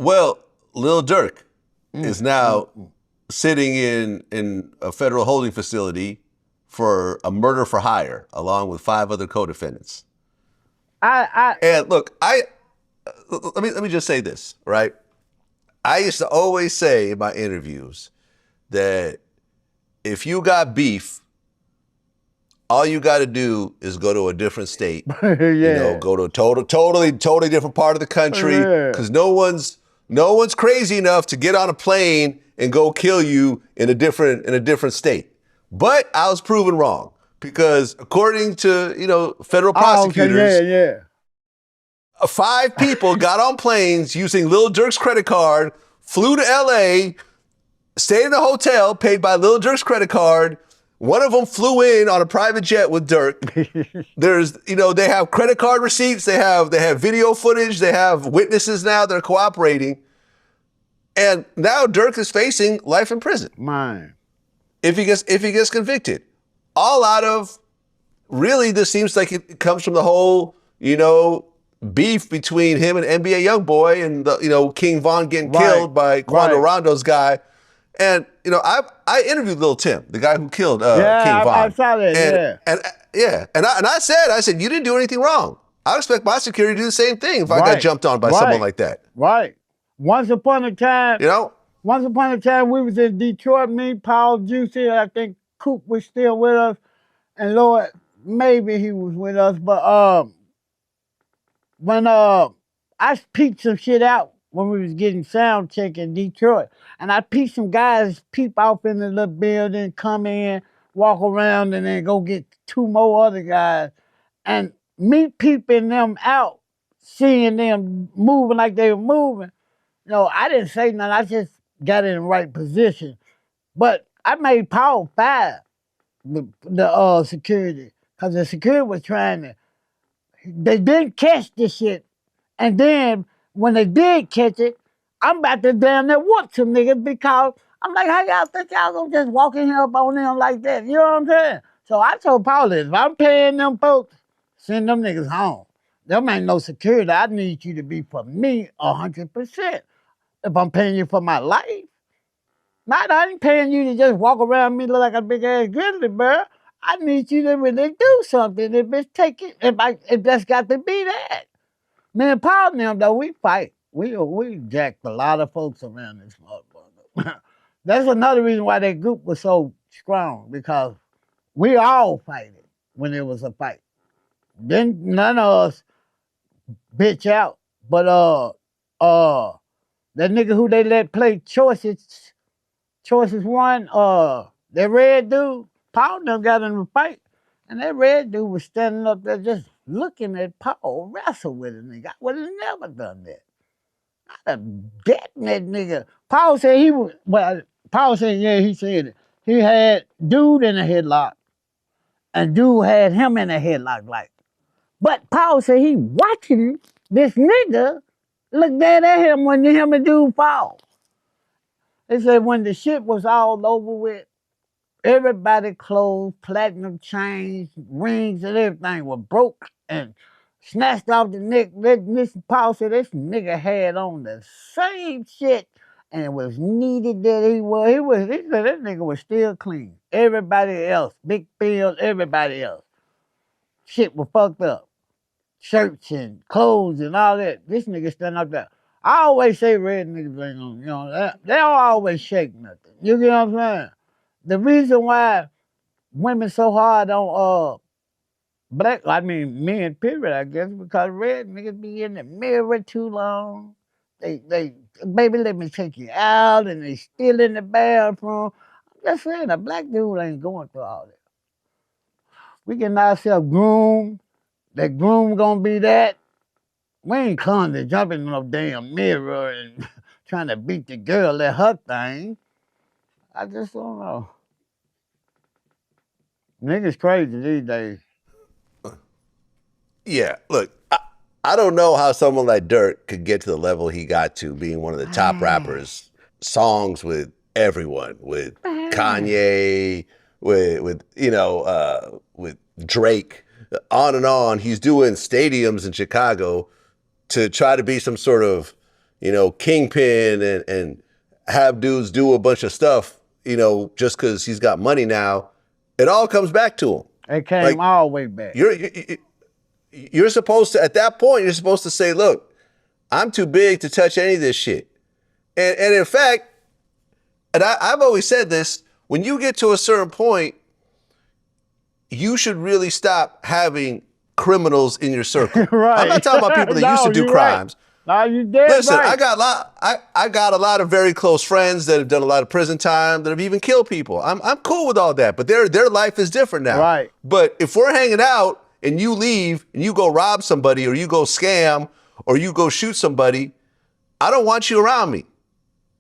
Well, Lil Durk is now sitting in a federal holding facility for a murder for hire, along with 5 other co-defendants. And look, let me just say this, right? I used to always say in my interviews that if you got beef, all you got to do is go to a different state. Go to a totally different part of the country, because no one's crazy enough to get on a plane and go kill you in a different state. But I was proven wrong, because according to federal prosecutors, 5 people got on planes using Lil Durk's credit card, flew to LA, stayed in a hotel paid by Lil Durk's credit card. One of them flew in on a private jet with Durk. They have credit card receipts, they have video footage, they have witnesses now that are cooperating. And now Durk is facing life in prison. Man. If he gets convicted. All out of, really, this seems like it comes from the whole, beef between him and NBA Youngboy and King Von getting killed by Quando Rondo's guy. And I interviewed Lil Tim, the guy who killed King Von. I saw that. And I said, you didn't do anything wrong. I expect my security to do the same thing if I got jumped on by someone like that. Right. Once upon a time, we was in Detroit. Me, Paul, Juicy, I think Coop was still with us, and Lord, maybe he was with us. But when I peeped some shit out when we was getting sound check in Detroit. And I peeped some guys peep off in the little building, come in, walk around, and then go get 2 more other guys. And me peeping them out, seeing them moving like they were moving, I didn't say nothing. I just got in the right position. But I made Paul fire the security, because the security was they didn't catch this shit. And then when they did catch it, I'm about to damn near whoop some niggas, because I'm like, how y'all think y'all gonna just walk in here up on them like that? You know what I'm saying? So I told Paul this, if I'm paying them folks, send them niggas home. Them ain't no security. I need you to be for me 100%. If I'm paying you for my life. I ain't paying you to just walk around me look like a big ass grizzly bear. I need you to really do something. If it's taking, if that's got to be that. Me and Paul and them, though, we fight. We jacked a lot of folks around this motherfucker. That's another reason why that group was so strong, because we all fighted when it was a fight. Then none of us bitch out. But that nigga who they let play Choices 1, that red dude, Paul and them got in a fight. And that red dude was standing up there just looking at Paul wrestle with a nigga. I would have never done that. I'd have gotten that nigga. Paul said he said it. He had dude in a headlock, and dude had him in a headlock, like. But Paul said he watching this nigga look dead at him when him and dude fall. They said when the shit was all over with, everybody clothes, platinum chains, rings, and everything were broke and snatched off the neck. Paul said this nigga had on the same shit, and it was needed that he said this nigga was still clean. Everybody else, Big Bill, everybody else, shit was fucked up. Shirts and clothes and all that. This nigga standing up there. I always say red niggas ain't on, they don't always shake nothing. You get what I'm saying? The reason why women so hard on men, period, I guess, because red niggas be in the mirror too long. They baby, let me take you out, and they still in the bathroom. I'm just saying, a black dude ain't going through all that. We getting ourselves groomed. That groom gonna be that. We ain't come to jump in no damn mirror and trying to beat the girl at her thing. I just don't know. Niggas crazy these days. Yeah, look, I don't know how someone like Durk could get to the level he got to, being one of the top rappers, songs with everyone, with Kanye, with Drake, on and on. He's doing stadiums in Chicago to try to be some sort of, kingpin and have dudes do a bunch of stuff, just because he's got money now, it all comes back to him. It came all the way back. You're supposed to, at that point, you're supposed to say, look, I'm too big to touch any of this shit. And in fact, and I've always said this, when you get to a certain point, you should really stop having criminals in your circle. Right. I'm not talking about people that used to do crimes. Right. No, you dead Listen, right. I got a lot of very close friends that have done a lot of prison time, that have even killed people. I'm cool with all that, but their life is different now. Right. But if we're hanging out and you leave and you go rob somebody or you go scam or you go shoot somebody, I don't want you around me.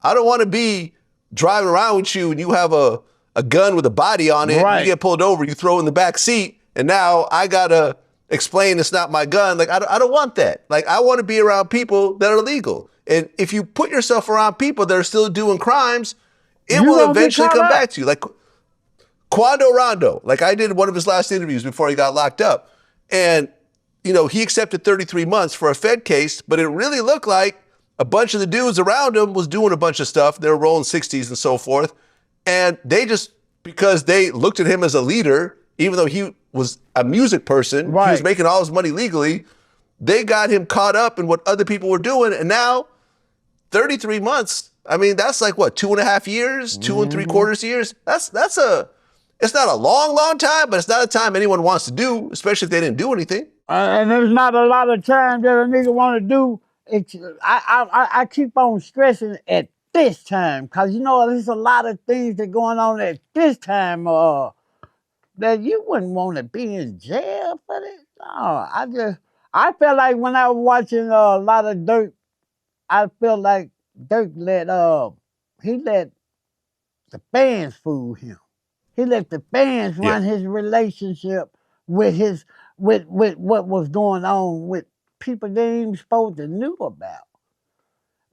I don't want to be driving around with you and you have a gun with a body on it. Right. You get pulled over, you throw it in the back seat, and now I gotta explain it's not my gun. Like, I don't want that. Like, I want to be around people that are legal. And if you put yourself around people that are still doing crimes, it will eventually come back to you. Like Quando Rondo, like I did one of his last interviews before he got locked up. And, he accepted 33 months for a Fed case, but it really looked like a bunch of the dudes around him was doing a bunch of stuff. They were rolling 60s and so forth. And they just, because they looked at him as a leader, even though he was a music person, right. He was making all his money legally, they got him caught up in what other people were doing. And now 33 months, I mean, that's like what, 2.5 years, 2 3/4 years? It's not a long time, but it's not a time anyone wants to do, especially if they didn't do anything. And there's not a lot of time that a nigga want to do. I keep on stressing at this time, because there's a lot of things that going on at this time that you wouldn't want to be in jail for this. No, I felt like when I was watching a lot of Durk, I felt like Durk let the fans fool him. He let the fans run his relationship with what was going on with people they ain't even supposed to knew about.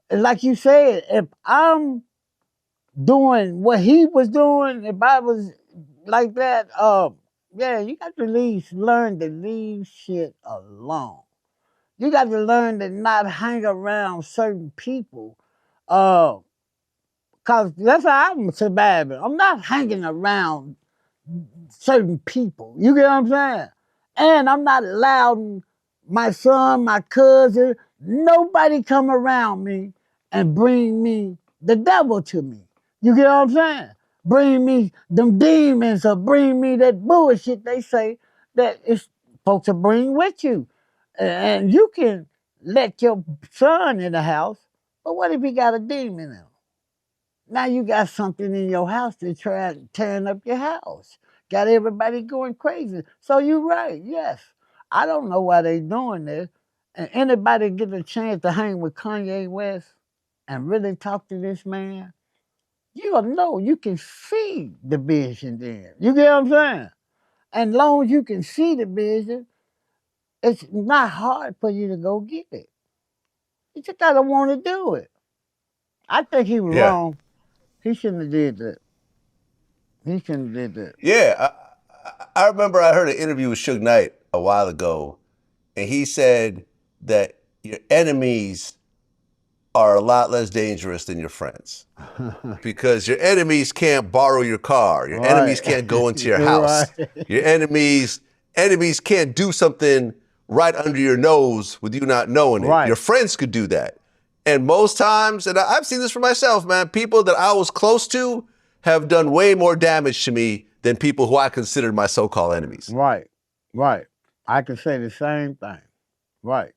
And like you said, if I'm doing what he was doing, if I was like that, you got to learn to leave shit alone. You got to learn to not hang around certain people. Because that's how I'm surviving. I'm not hanging around certain people. You get what I'm saying? And I'm not allowing my son, my cousin, nobody come around me and bring me the devil to me. You get what I'm saying? Bring me them demons or bring me that bullshit they say that it's supposed to bring with you. And you can let your son in the house, but what if he got a demon in him? Now you got something in your house to try tearing up your house. Got everybody going crazy. So you're right, yes. I don't know why they doing this. And anybody get a chance to hang with Kanye West and really talk to this man, you'll know, you can see the vision then. You get what I'm saying? And long as you can see the vision, it's not hard for you to go get it. You just gotta want to do it. I think he was wrong. He shouldn't have did that. He shouldn't have did that. Yeah, I remember I heard an interview with Suge Knight a while ago, and he said that your enemies are a lot less dangerous than your friends. Because your enemies can't borrow your car. Your enemies can't go into your house. Your enemies can't do something right under your nose with you not knowing it. Your friends could do that. And most times, and I've seen this for myself, man, people that I was close to have done way more damage to me than people who I considered my so-called enemies. Right. I can say the same thing. Right.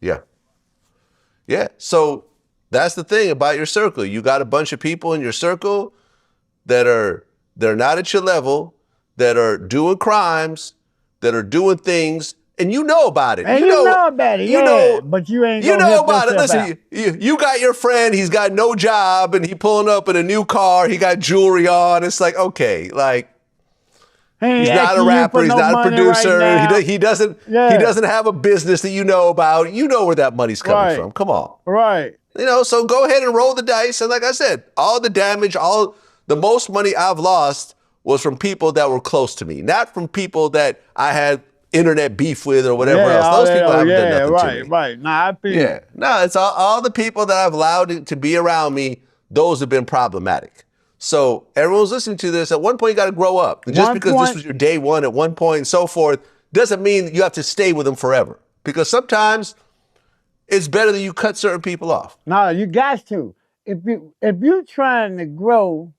Yeah. So that's the thing about your circle. You got a bunch of people in your circle they're not at your level, that are doing crimes, that are doing things, and you know about it. And you know about it, but you ain't gonna know about it. Listen, out. You got your friend, he's got no job, and he pulling up in a new car, he got jewelry on. It's like, okay, like, he's not a rapper, he's not a producer, right he doesn't have a business that you know about. You know where that money's coming from. Come on. Right. So go ahead and roll the dice. And like I said, all the damage, the most money I've lost was from people that were close to me, not from people that I had internet beef with or whatever else. Those people haven't done nothing to me. Right. Nah, I feel Yeah. No, it's all the people that I've allowed to be around me, those have been problematic. So everyone's listening to this. At one point, you got to grow up. And just because this was your day one at one point and so forth, doesn't mean you have to stay with them forever. Because sometimes it's better that you cut certain people off. No, you got to. If you're trying to grow,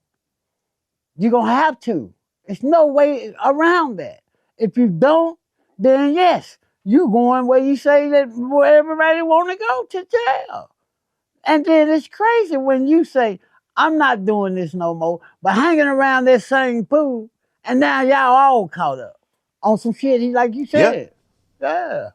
you're going to have to. There's no way around that. If you don't, then yes, you're going where you say that where everybody want to go, to jail. And then it's crazy when you say, I'm not doing this no more, but hanging around that same pool, and now y'all all caught up on some shit, like you said. Yeah.